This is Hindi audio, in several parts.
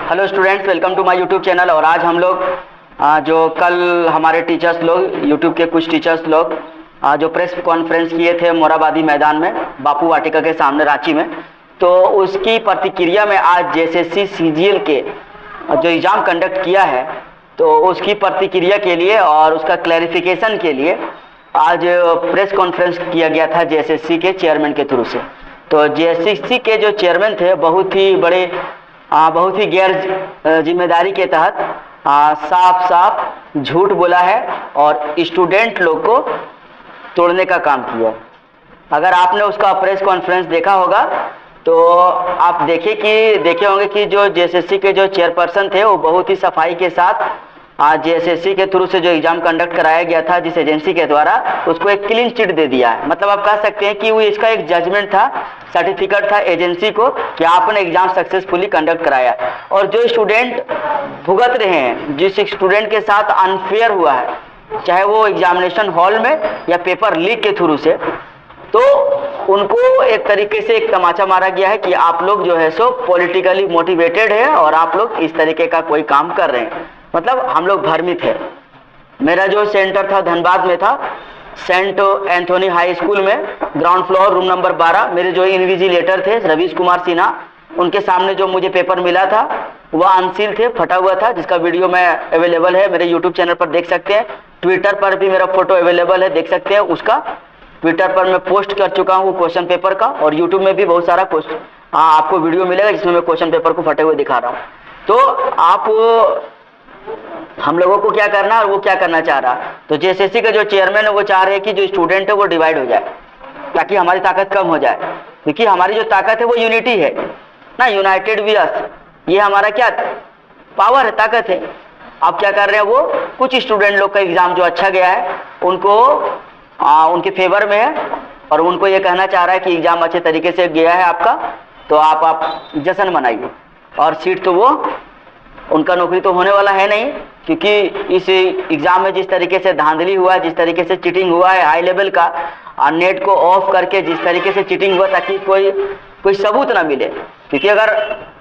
Hello students, welcome to my YouTube channel. और आज हम लोग जो कल हमारे टीचर्स लोग यूट्यूब के कुछ टीचर्स लोग जो प्रेस कॉन्फ्रेंस किए थे मोराबादी मैदान में बापू वाटिका के सामने रांची में, तो उसकी प्रतिक्रिया में आज जेएसएससी सीजीएल के जो एग्ज़ाम कंडक्ट किया है तो उसकी प्रतिक्रिया के लिए और उसका क्लैरिफिकेशन के लिए आज प्रेस कॉन्फ्रेंस किया गया था जेएसएससी के चेयरमैन के थ्रू से। तो जेएसएससी के जो चेयरमैन थे बहुत ही गैर जिम्मेदारी के तहत साफ झूठ बोला है और स्टूडेंट लोग को तोड़ने का काम किया। अगर आपने उसका प्रेस कॉन्फ्रेंस देखा होगा तो आप देखे होंगे कि जो जेएसएससी के जो चेयरपर्सन थे वो बहुत ही सफाई के साथ आज जेएसएससी के थ्रू से जो एग्जाम कंडक्ट कराया गया था जिस एजेंसी के द्वारा, उसको एक क्लीन चिट दे दिया है। मतलब आप कह सकते हैं कि वो इसका एक जजमेंट था, सर्टिफिकेट था एजेंसी को कि आपने एग्जाम सक्सेसफुली कंडक्ट कराया। और जो स्टूडेंट भुगत रहे हैं, जिस स्टूडेंट के साथ अनफेयर हुआ है, चाहे वो एग्जामिनेशन हॉल में या पेपर लीक के थ्रू से, तो उनको एक तरीके से एक तमाचा मारा गया है कि आप लोग जो है सो पॉलिटिकली मोटिवेटेड है और आप लोग इस तरीके का कोई काम कर रहे हैं। मतलब हम लोग भ्रमित है। मेरा जो सेंटर था धनबाद में था, सेंट एंथोनी हाई स्कूल में, ग्राउंड फ्लोर, रूम नंबर 12। मेरे जो इन्विजिलेटर थे रवीश कुमार सिन्हा, उनके सामने जो मुझे पेपर मिला था वह अनसील थे, फटा हुआ था, जिसका वीडियो में अवेलेबल है, मेरे यूट्यूब चैनल पर देख सकते हैं। ट्विटर पर भी मेरा फोटो अवेलेबल है, देख सकते हैं उसका। ट्विटर पर मैं पोस्ट कर चुका हूँ क्वेश्चन पेपर का, और यूट्यूब में भी बहुत सारा क्वेश्चन आपको वीडियो मिलेगा जिसमें मैं क्वेश्चन पेपर को फटे हुए दिखा रहा हूँ। तो आप हम लोगों को क्या करना और वो क्या करना चाह रहा, तो जेएसएससी का जो चेयरमैन है वो चाह रहे हैं कि जो स्टूडेंट है वो डिवाइड हो जाए ताकि हमारी ताकत कम हो जाए, क्योंकि हमारी जो ताकत है वो यूनिटी है ना, यूनाइटेड वी अस, ये हमारा क्या पावर है, ताकत है। अब क्या कर रहे हैं वो, कुछ स्टूडेंट लोग का एग्जाम जो अच्छा गया है उनको उनके फेवर में है और उनको ये कहना चाह रहा है कि एग्जाम अच्छे तरीके से गया है आपका, तो आप जश्न मनाइए। और सीट तो वो उनका नौकरी तो होने वाला है नहीं, क्योंकि इस एग्जाम में जिस तरीके से धांधली हुआ है, जिस तरीके से चीटिंग हुआ है हाई लेवल का, और नेट को ऑफ करके जिस तरीके से चीटिंग हुआ ताकि कोई सबूत ना मिले, क्योंकि अगर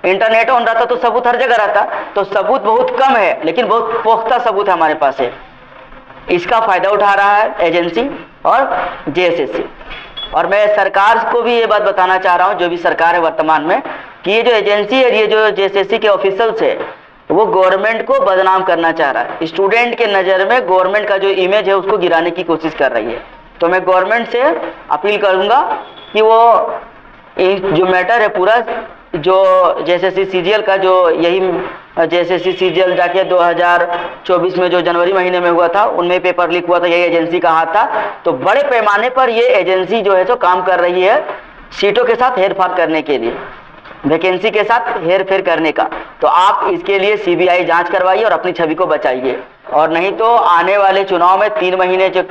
इंटरनेट ऑन रहता तो सबूत हर जगह रहता, तो सबूत बहुत कम है लेकिन बहुत पुख्ता सबूत हमारे पास है। इसका फायदा उठा रहा है एजेंसी और जेएसएससी। और मैं सरकार को भी ये बात बताना चाह रहा हूँ, जो भी सरकार है वर्तमान में, कि ये जो एजेंसी है, ये जो जेएसएससी के ऑफिसर्स है, वो गवर्नमेंट को बदनाम करना चाह रहा है। स्टूडेंट के नज़र में गवर्नमेंट का जो इमेज है उसको गिराने की कोशिश कर रही है। तो मैं गवर्नमेंट से अपील करूंगा कि वो जो मैटर है पूरा, जो जेएसएससी सीजीएल का, जो यही जेएसएससी सीजीएल जाके 2024 में जो जनवरी महीने में हुआ था, उनमें पेपर लीक हुआ था, यही एजेंसी का हाथ था। तो बड़े पैमाने पर ये एजेंसी जो है तो काम कर रही है सीटों के साथ हेरफेर करने के लिए, वैकेंसी के साथ हेरफेर करने का। तो आप इसके लिए सीबीआई जांच करवाइए और अपनी छवि को बचाइए, और नहीं तो आने वाले चुनाव में 3 महीने जो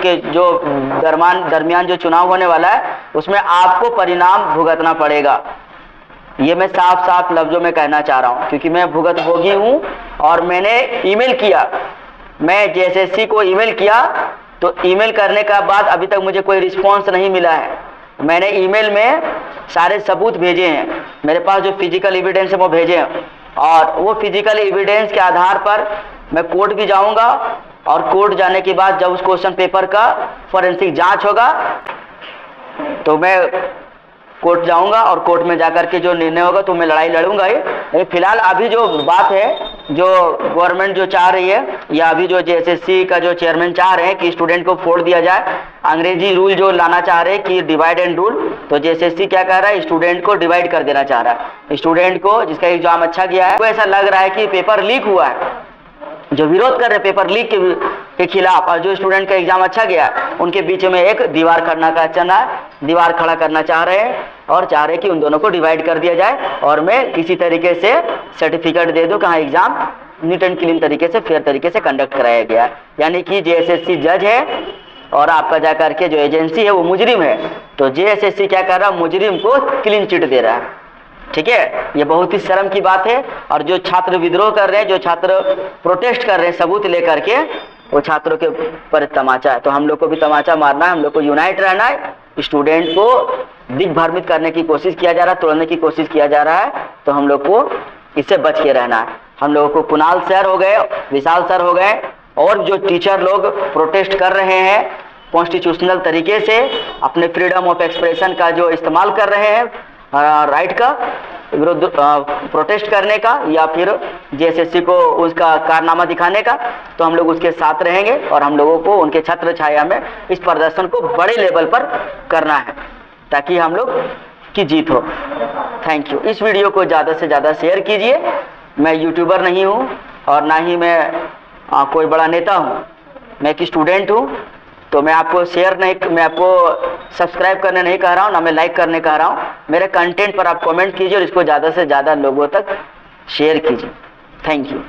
दरमियान जो चुनाव होने वाला है उसमें आपको परिणाम भुगतना पड़ेगा। ये मैं साफ लफ्जों में कहना चाह रहा हूँ, क्योंकि मैं भुगतभोगी हूँ। और मैंने ईमेल किया, मैं जेएसएससी को ईमेल किया, तो ईमेल करने का बाद अभी तक मुझे कोई रिस्पॉन्स नहीं मिला है। मैंने ईमेल में सारे सबूत भेजे हैं, मेरे पास जो फिजिकल एविडेंस है वो भेजे हैं, और वो फिजिकल एविडेंस के आधार पर मैं कोर्ट भी जाऊंगा, और कोर्ट जाने के बाद जब उस क्वेश्चन पेपर का फॉरेंसिक जांच होगा तो मैं कोर्ट जाऊंगा, और कोर्ट में जाकर के जो निर्णय होगा तो मैं लड़ाई लड़ूंगा ही। लेकिन फिलहाल अभी जो बात है, जो गवर्नमेंट जो चाह रही है, या अभी जो जेएसएससी का जो चेयरमैन चाह रहे हैं कि स्टूडेंट को फोड़ दिया जाए, अंग्रेजी रूल जो लाना चाह रहे हैं कि डिवाइड एंड रूल, तो जेएसएससी क्या कह रहा है, स्टूडेंट को डिवाइड कर देना चाह रहा है। स्टूडेंट को जिसका एग्जाम अच्छा गया है, वो ऐसा लग रहा है कि पेपर लीक हुआ है, जो विरोध कर रहे हैं पेपर लीक के खिलाफ, और जो स्टूडेंट का एग्जाम अच्छा गया उनके बीच में एक दीवार खड़ा करना चाह रहे हैं, और चाह रहे हैं कि उन दोनों को डिवाइड कर दिया जाए और मैं किसी तरीके से सर्टिफिकेट दे दूं कहाँ एग्जाम नीट एंड क्लीन तरीके से, फेयर तरीके से कंडक्ट कराया गया। यानी कि जेएसएससी जज है और आपका जाकर के जो एजेंसी है वो मुजरिम है। तो जेएसएससी क्या कर रहा है, मुजरिम को क्लीन चिट दे रहा है। ठीक है, ये बहुत ही शर्म की बात है। और जो छात्र विद्रोह कर रहे हैं, जो छात्र प्रोटेस्ट कर रहे हैं सबूत लेकर के, वो छात्रों के ऊपर तमाचा है। तो हम लोग को भी तमाचा मारना है, हम लोग को यूनाइट रहना है। स्टूडेंट को दिग्भ्रमित करने की कोशिश किया जा रहा है, तोड़ने की कोशिश किया जा रहा है, तो हम लोग को इससे बच के रहना है। हम लोगों को कुणाल सर हो गए, विशाल सर हो गए, और जो टीचर लोग प्रोटेस्ट कर रहे हैं कॉन्स्टिट्यूशनल तरीके से, अपने फ्रीडम ऑफ एक्सप्रेशन का जो इस्तेमाल कर रहे हैं, राइट का विरुद्ध प्रोटेस्ट करने का या फिर जेएसएससी को उसका कारनामा दिखाने का, तो हम लोग उसके साथ रहेंगे और हम लोगों को उनके छत्र छाया में इस प्रदर्शन को बड़े लेवल पर करना है ताकि हम लोग की जीत हो। Thank you. इस वीडियो को ज़्यादा से ज़्यादा शेयर कीजिए। मैं यूट्यूबर नहीं हूँ और ना ही मैं कोई बड़ा नेता हूँ, मैं एक स्टूडेंट हूँ, तो मैं आपको मैं आपको सब्सक्राइब करने नहीं कह रहा हूँ, ना मैं लाइक करने कह रहा हूँ। मेरे कंटेंट पर आप कमेंट कीजिए और इसको ज़्यादा से ज़्यादा लोगों तक शेयर कीजिए। Thank you.